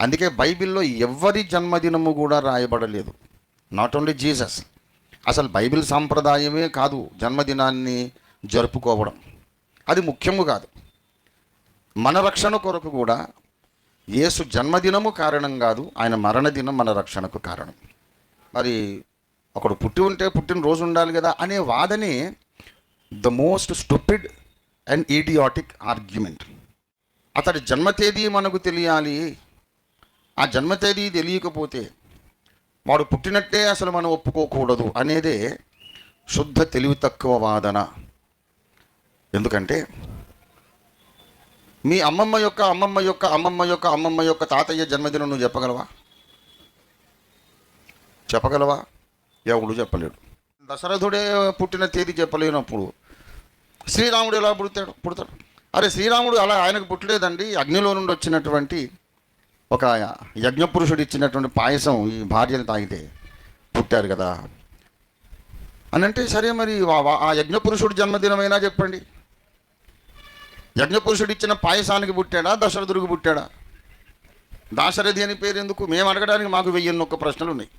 అందుకే బైబిల్లో ఎవరి జన్మదినము కూడా రాయబడలేదు. Not only Jesus. అసలు బైబిల్ సాంప్రదాయమే కాదు జన్మదినాన్ని జరుపుకోవడం. అది ముఖ్యము కాదు. మన రక్షణ కొరకు కూడా యేసు జన్మదినము కారణం కాదు, ఆయన మరణదినం మన రక్షణకు కారణం. మరి ఒకడు పుట్టి ఉంటే పుట్టినరోజు ఉండాలి కదా అనే వాదనే the most stupid and idiotic argument. అతడి జన్మ తేదీ మనకు తెలియాలి, ఆ జన్మ తేదీ తెలియకపోతే వాడు పుట్టినట్టే అసలు మనం ఒప్పుకోకూడదు అనేదే శుద్ధ తెలివి తక్కువ వాదన. ఎందుకంటే మీ అమ్మమ్మ యొక్క అమ్మమ్మ యొక్క అమ్మమ్మ యొక్క అమ్మమ్మ యొక్క తాతయ్య జన్మదినం నువ్వు చెప్పగలవా? ఎవడు చెప్పలేడు. దశరథుడే పుట్టిన తేదీ చెప్పలేనప్పుడు శ్రీరాముడు ఎలా పుడతాడు? అరే శ్రీరాముడు అలా ఆయనకు పుట్టలేదండి, అగ్నిలో నుండి వచ్చినటువంటి ఒక యజ్ఞపురుషుడు ఇచ్చినటువంటి పాయసం ఈ భార్యను తాగితే పుట్టారు కదా అని అంటే, సరే మరి ఆ యజ్ఞపురుషుడు జన్మదినమైనా చెప్పండి. యజ్ఞపురుషుడు ఇచ్చిన పాయసానికి పుట్టాడా, దశరథుడికి పుట్టాడా? దాశరథి అని పేరు ఎందుకు? మేము అడగడానికి మాకు 1001 ప్రశ్నలు ఉన్నాయి.